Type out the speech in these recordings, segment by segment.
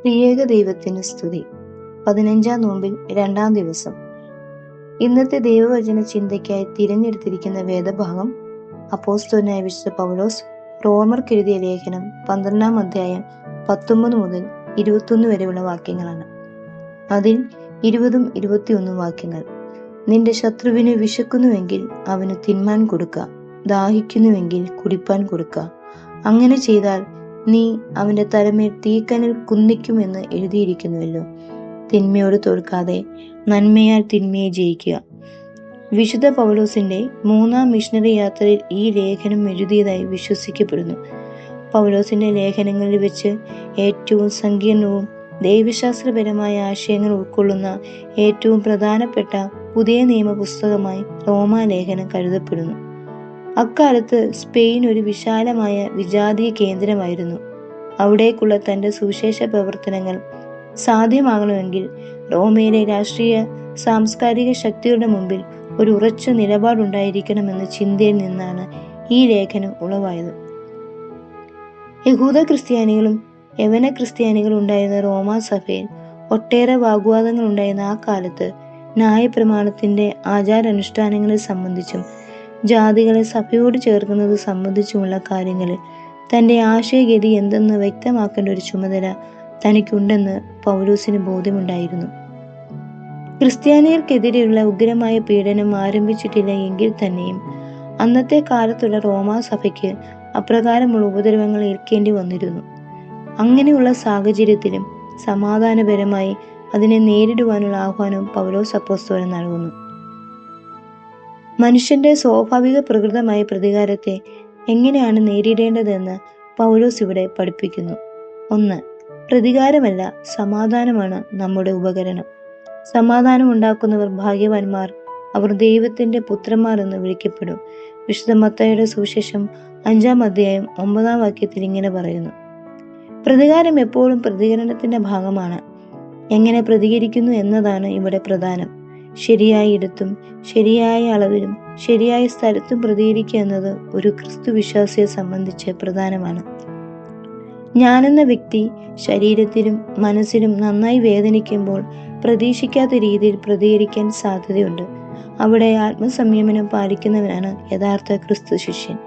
ത്രിയേക ദൈവത്തിന് സ്തുതി. 15-ാം നോമ്പിൽ 2-ാം ദിവസം. ഇന്നത്തെ ദൈവവചന ചിന്തയ്ക്കായി തിരഞ്ഞെടുത്തിരിക്കുന്ന വേദഭാഗം അപ്പോസ്തലനായ വിശുദ്ധ പൗലോസ് റോമർക്കെഴുതിയ ലേഖനം 12-ാം അധ്യായം 19 മുതൽ 21 വരെയുള്ള വാക്യങ്ങളാണ്. അതിൽ 20ഉം 21 വാക്യങ്ങൾ. നിന്റെ ശത്രുവിന് വിശക്കുന്നുവെങ്കിൽ അവന് തിന്മാൻ കൊടുക്കുക, ദാഹിക്കുന്നുവെങ്കിൽ കുടിപ്പാൻ കൊടുക്കുക. അങ്ങനെ ചെയ്താൽ നീ അവന്റെ തലമേൽ തീക്കനൽ കുന്നിക്കുമെന്ന് എഴുതിയിരിക്കുന്നുവല്ലോ. തിന്മയോട് തോൽക്കാതെ നന്മയാൽ തിന്മയെ ജയിക്കുക. വിശുദ്ധ പൗലോസിന്റെ 3-ാം മിഷണറി യാത്രയിൽ ഈ ലേഖനം എഴുതിയതായി വിശ്വസിക്കപ്പെടുന്നു. പൗലോസിന്റെ ലേഖനങ്ങളിൽ വെച്ച് ഏറ്റവും സങ്കീർണവും ദൈവശാസ്ത്രപരമായ ആശയങ്ങൾ ഉൾക്കൊള്ളുന്ന ഏറ്റവും പ്രധാനപ്പെട്ട പുതിയ നിയമ പുസ്തകമായി റോമാലേഖനം കരുതപ്പെടുന്നു. അക്കാലത്ത് സ്പെയിൻ ഒരു വിശാലമായ വിജാതീയ കേന്ദ്രമായിരുന്നു. അവിടേക്കുള്ള തന്റെ സുവിശേഷ പ്രവർത്തനങ്ങൾ സാധ്യമാകണമെങ്കിൽ റോമയിലെ രാഷ്ട്രീയ സാംസ്കാരിക ശക്തികളുടെ മുമ്പിൽ ഒരു ഉറച്ച നിലപാടുണ്ടായിരിക്കണമെന്ന ചിന്തയിൽ നിന്നാണ് ഈ ലേഖനം ഉളവായത്. യഹൂദ ക്രിസ്ത്യാനികളും യവന ക്രിസ്ത്യാനികളും ഉണ്ടായിരുന്ന റോമാ സഭയിൽ ഒട്ടേറെ വാഗ്വാദങ്ങൾ ഉണ്ടായിരുന്ന ആ കാലത്ത് ന്യായപ്രമാണത്തിന്റെ ആചാരാനുഷ്ഠാനങ്ങളെ സംബന്ധിച്ചും ജാതികളെ സഭയോട് ചേർക്കുന്നത് സംബന്ധിച്ചുമുള്ള കാര്യങ്ങളിൽ തന്റെ ആശയഗതി എന്തെന്ന് വ്യക്തമാക്കേണ്ട ഒരു ചുമതല തനിക്കുണ്ടെന്ന് പൗലോസിന് ബോധ്യമുണ്ടായിരുന്നു. ക്രിസ്ത്യാനികൾക്കെതിരെയുള്ള ഉഗ്രമായ പീഡനം ആരംഭിച്ചിട്ടില്ല എങ്കിൽ തന്നെയും അന്നത്തെ കാലത്തുള്ള റോമാ സഭയ്ക്ക് അപ്രകാരമുള്ള ഉപദ്രവങ്ങൾ ഏൽക്കേണ്ടി വന്നിരുന്നു. അങ്ങനെയുള്ള സാഹചര്യത്തിലും സമാധാനപരമായി അതിനെ നേരിടുവാനുള്ള ആഹ്വാനം പൗലോസ് അപ്പോസ്തലൻ നൽകുന്നു. മനുഷ്യന്റെ സ്വാഭാവിക പ്രകൃതമായ പ്രതികാരത്തെ എങ്ങനെയാണ് നേരിടേണ്ടതെന്ന് പൗലോസ് ഇവിടെ പഠിപ്പിക്കുന്നു. 1. പ്രതികാരമല്ല, സമാധാനമാണ് നമ്മുടെ ഉപകരണം. സമാധാനം ഉണ്ടാക്കുന്നവർ ഭാഗ്യവാന്മാർ, അവർ ദൈവത്തിന്റെ പുത്രന്മാർ എന്ന് വിളിക്കപ്പെടും. വിശുദ്ധ മത്തായിയുടെ സുവിശേഷം 5-ാം അധ്യായം 9-ാം വാക്യത്തിൽ ഇങ്ങനെ പറയുന്നു. പ്രതികാരം എപ്പോഴും പ്രതികരണത്തിന്റെ ഭാഗമാണ്. എങ്ങനെ പ്രതികരിക്കുന്നു എന്നതാണ് ഇവിടെ പ്രധാനം. ശരിയായ ഇടത്തും ശരിയായ അളവിലും ശരിയായ സ്ഥലത്തും പ്രതികരിക്കുക എന്നത് ഒരു ക്രിസ്തു വിശ്വാസിയെ സംബന്ധിച്ച് പ്രധാനമാണ്. ഞാനെന്ന വ്യക്തി ശരീരത്തിലും മനസ്സിലും നന്നായി വേദനിക്കുമ്പോൾ പ്രതീക്ഷിക്കാത്ത രീതിയിൽ പ്രതികരിക്കാൻ സാധ്യതയുണ്ട്. അവിടെ ആത്മസംയമനം പാലിക്കുന്നവനാണ് യഥാർത്ഥ ക്രിസ്തു ശിഷ്യൻ.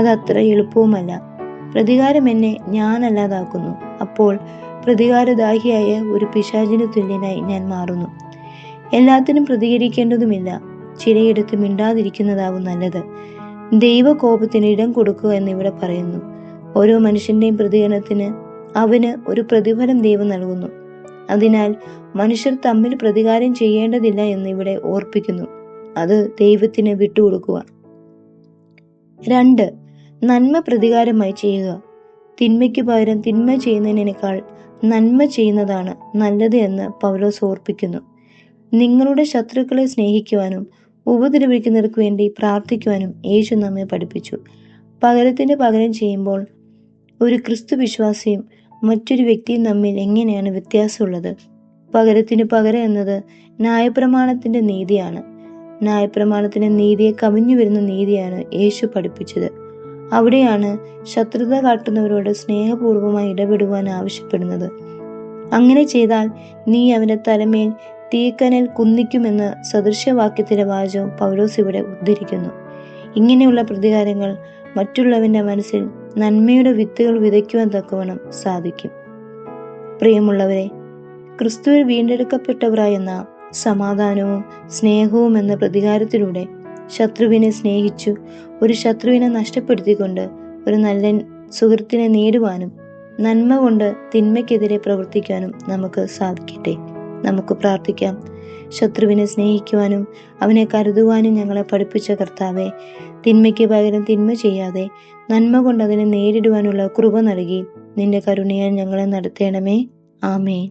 അതത്ര എളുപ്പവുമല്ല. പ്രതികാരം എന്നെ ഞാനല്ലാതാക്കുന്നു. അപ്പോൾ പ്രതികാരദാഹിയായ ഒരു പിശാചിന് തുല്യനായി ഞാൻ മാറുന്നു. എല്ലാത്തിനും പ്രതികരിക്കേണ്ടതുമില്ല. ചിലയിടത്ത് മിണ്ടാതിരിക്കുന്നതാവും നല്ലത്. ദൈവകോപത്തിന് ഇടം കൊടുക്കുക എന്നിവിടെ പറയുന്നു. ഓരോ മനുഷ്യന്റെയും പ്രതികരണത്തിന് അവന് ഒരു പ്രതിഫലം ദൈവം നൽകുന്നു. അതിനാൽ മനുഷ്യർ തമ്മിൽ പ്രതികാരം ചെയ്യേണ്ടതില്ല എന്ന് ഇവിടെ ഓർപ്പിക്കുന്നു. അത് ദൈവത്തിന് വിട്ടുകൊടുക്കുക. 2. നന്മ പ്രതികാരമായി ചെയ്യുക. തിന്മയ്ക്ക് പകരം തിന്മ ചെയ്യുന്നതിനേക്കാൾ നന്മ ചെയ്യുന്നതാണ് നല്ലത് എന്ന് പൗലോസ് ഓർപ്പിക്കുന്നു. നിങ്ങളുടെ ശത്രുക്കളെ സ്നേഹിക്കുവാനും ഉപദ്രവിക്കുന്നവർക്ക് വേണ്ടി പ്രാർത്ഥിക്കുവാനും യേശു നമ്മെ പഠിപ്പിച്ചു. പകരത്തിന് പകരം ചെയ്യുമ്പോൾ ഒരു ക്രിസ്തു വിശ്വാസിയും മറ്റൊരു വ്യക്തിയും തമ്മിൽ എങ്ങനെയാണ് വ്യത്യാസമുള്ളത്? പകരത്തിന് പകരം എന്നത് ന്യായപ്രമാണത്തിന്റെ നീതിയാണ്. ന്യായപ്രമാണത്തിന്റെ നീതിയെ കവിഞ്ഞു വരുന്ന നീതിയാണ് യേശു പഠിപ്പിച്ചത്. അവിടെയാണ് ശത്രുത കാട്ടുന്നവരോട് സ്നേഹപൂർവ്വമായി ഇടപെടുവാൻ ആവശ്യപ്പെടുന്നത്. അങ്ങനെ ചെയ്താൽ നീ അവന്റെ തലമേൽ തീക്കനൽ കുന്നിക്കുമെന്ന സദൃശവാക്യത്തിലെ വാചകം പൗലോസ് ഇവിടെ ഉദ്ധരിക്കുന്നു. ഇങ്ങനെയുള്ള പ്രതികാരങ്ങൾ മറ്റുള്ളവന്റെ മനസ്സിൽ നന്മയുടെ വിത്തുകൾ വിതയ്ക്കുവാൻ തക്കവണ്ണം സാധിക്കും. പ്രിയമുള്ളവരെ, ക്രിസ്തുവിൽ വീണ്ടെടുക്കപ്പെട്ടവരായ നാം സമാധാനവും സ്നേഹവും എന്ന പ്രതികാരത്തിലൂടെ ശത്രുവിനെ സ്നേഹിച്ചു ഒരു ശത്രുവിനെ നഷ്ടപ്പെടുത്തിക്കൊണ്ട് ഒരു നല്ല സുഹൃത്തിനെ നേടുവാനും നന്മ കൊണ്ട് തിന്മയ്ക്കെതിരെ പ്രവർത്തിക്കാനും നമുക്ക് സാധിക്കട്ടെ. നമുക്ക് പ്രാർത്ഥിക്കാം. ശത്രുവിനെ സ്നേഹിക്കുവാനും അവനെ കരുതുവാനും ഞങ്ങളെ പഠിപ്പിച്ച കർത്താവേ, തിന്മയ്ക്ക് പകരം തിന്മ ചെയ്യാതെ നന്മ കൊണ്ട് അതിനെ നേരിടുവാനുള്ള കൃപ നൽകി നിന്റെ കരുണയാൽ ഞങ്ങളെ നടത്തേണമേ. ആമേൻ.